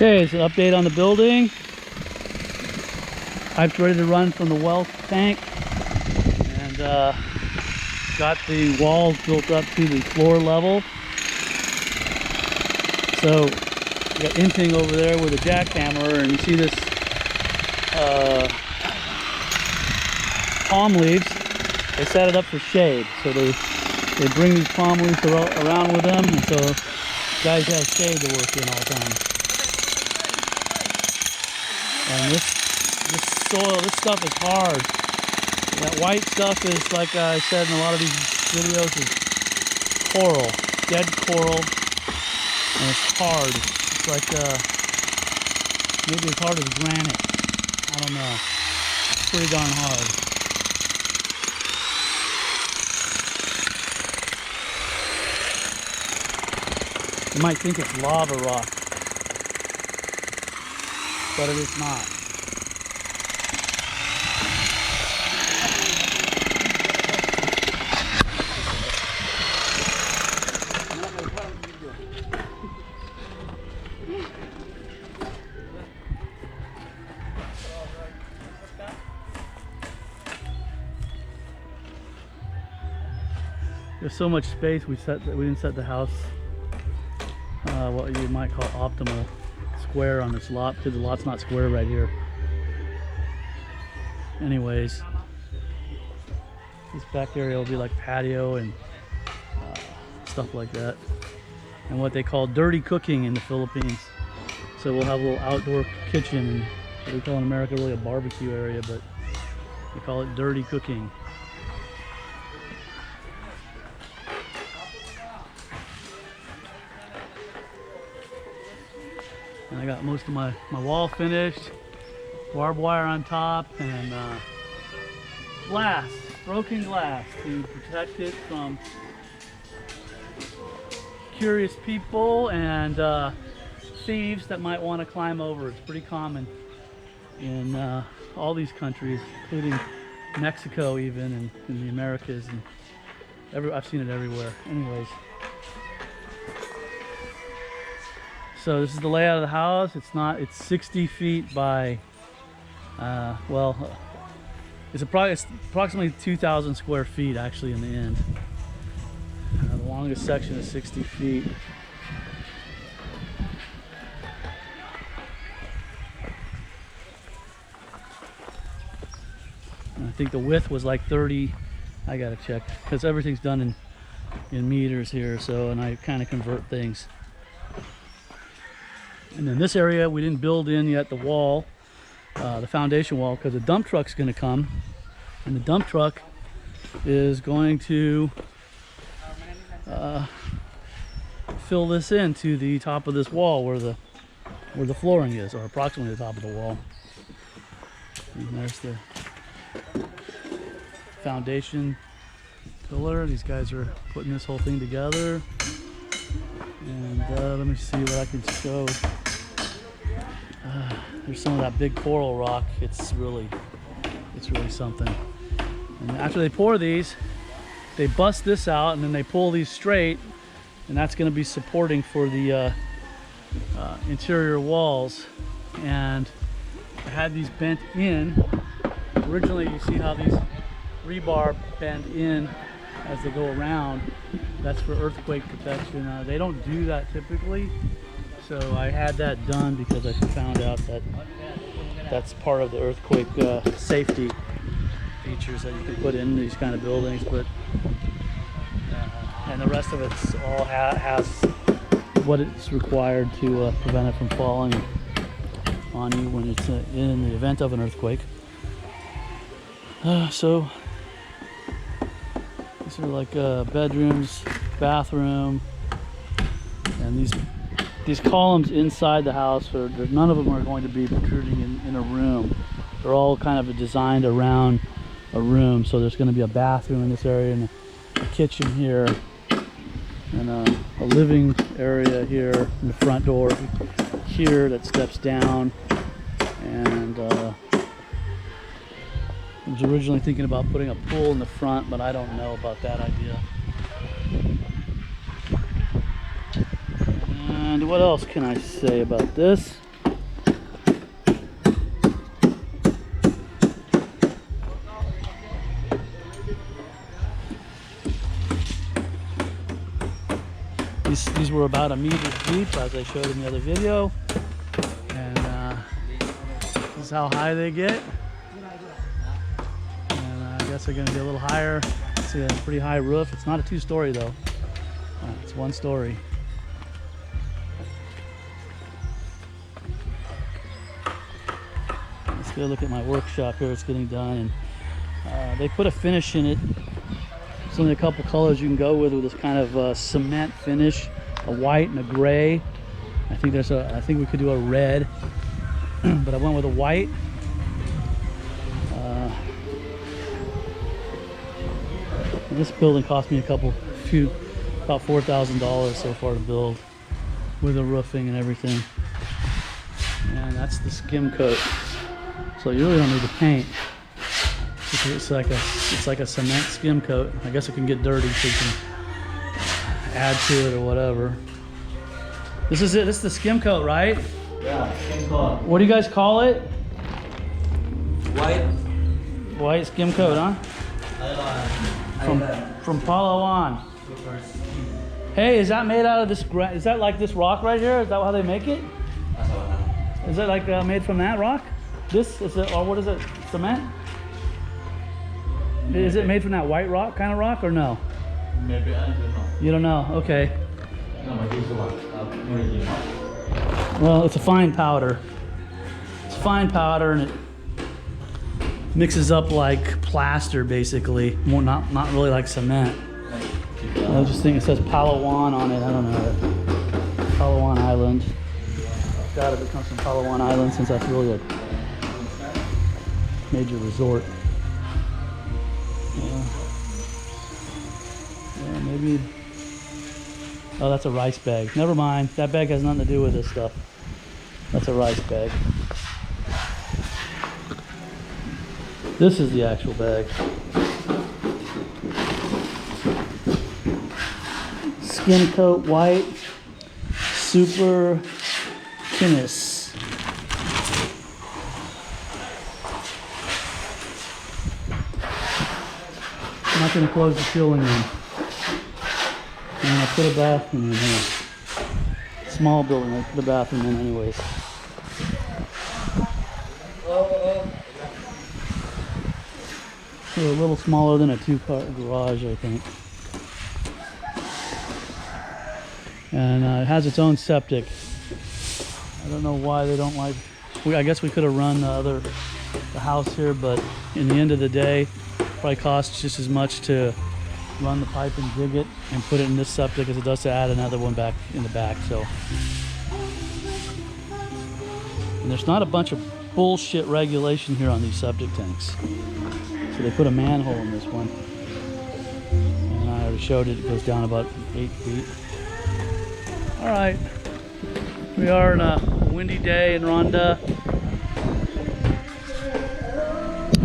Okay, so update on the building. Pipe's ready to run from the well tank, and got the walls built up to the floor level. So we got Inting over there with a jackhammer, and you see this palm leaves. They set it up for shade, so they bring these palm leaves around with them, and so guys have shade to work in all the time. And this soil, this stuff is hard. That white stuff is, like I said in a lot of these videos, is coral, dead coral, and it's hard. It's like maybe as hard as granite. I don't know. It's pretty darn hard. You might think it's lava rock, but it is not. There's so much space we didn't set the house what you might call optimal square on this lot, because the lot's not square right here. Anyways, this back area will be like patio and stuff like that, and what they call dirty cooking in the Philippines. So we'll have a little outdoor kitchen, and what we call in America really a barbecue area, but they call it dirty cooking. And I got most of my wall finished, barbed wire on top, and glass, broken glass to protect it from curious people and thieves that might want to climb over. It's pretty common in all these countries, including Mexico, even, and in the Americas, and I've seen it everywhere. Anyways. So this is the layout of the house. It's 60 feet by, it's approximately 2,000 square feet actually in the end. The longest section is 60 feet. And I think the width was like 30, I gotta check, because everything's done in meters here, so, and I kind of convert things. And then this area, we didn't build in yet the wall, the foundation wall, because the dump truck's going to come, and the dump truck is going to fill this in to the top of this wall where the flooring is, or approximately the top of the wall. And there's the foundation pillar. These guys are putting this whole thing together. And let me see what I can show. There's some of that big coral rock. It's really something. And after they pour these, they bust this out, and then they pull these straight, and that's going to be supporting for the interior walls. And I had these bent in. Originally, you see how these rebar bend in as they go around. That's for earthquake protection. They don't do that typically, so I had that done because I found out that that's part of the earthquake safety features that you can put in these kind of buildings. But and the rest of it's all has what it's required to prevent it from falling on you when it's in the event of an earthquake. So these are like bedrooms, bathroom, and these columns inside the house, none of them are going to be protruding in a room. They're all kind of designed around a room. So there's going to be a bathroom in this area, and a kitchen here, and a living area here, and the front door here that steps down. And I was originally thinking about putting a pool in the front, but I don't know about that idea. And what else can I say about this? These were about 1 meter deep, as I showed in the other video. And this is how high they get. And I guess they're gonna be a little higher. See a pretty high roof. It's not a 2-story though. It's 1 story. Let's go look at my workshop here. It's getting done, and they put a finish in it. There's only a couple colors you can go with this kind of cement finish, a white and a gray. I think we could do a red, but I went with a white. This building cost me about $4,000 so far to build, with the roofing and everything. And that's the skim coat. So you really don't need to paint. It's like a cement skim coat. I guess it can get dirty, so you can add to it or whatever. This is it. This is the skim coat, right? Yeah, skim coat. What do you guys call it? White. White skim coat, huh? From Palawan. Hey, is that made out of this? Is that like this rock right here? Is that how they make it? Is it like made from that rock? This is it, or what is it? Cement? Is it made from that white rock kind of rock or no? Maybe, I don't know. You don't know? Okay. No, but this one. Well, it's a fine powder. It's fine powder, and it mixes up like plaster, basically. More not really like cement. I just think it says Palawan on it. I don't know. Palawan Island. Got it. It comes from Palawan Island, since that's really a major resort. Yeah, maybe. Oh, that's a rice bag. Never mind. That bag has nothing to do with this stuff. That's a rice bag. This is the actual bag. Skin coat white, super Kinnis. I'm not going to close the ceiling in. And I put a bathroom in here. Small building, I put a bathroom in anyways. So a little smaller than a 2-car garage, I think. And it has its own septic. I don't know why they don't like. I guess we could have run the house here, but in the end of the day, probably costs just as much to run the pipe and dig it and put it in this septic as it does to add another one back in the back. So, and there's not a bunch of bullshit regulation here on these septic tanks. So they put a manhole in this one, and I already showed it. It goes down about 8 feet. All right, we are on a windy day in Ronda.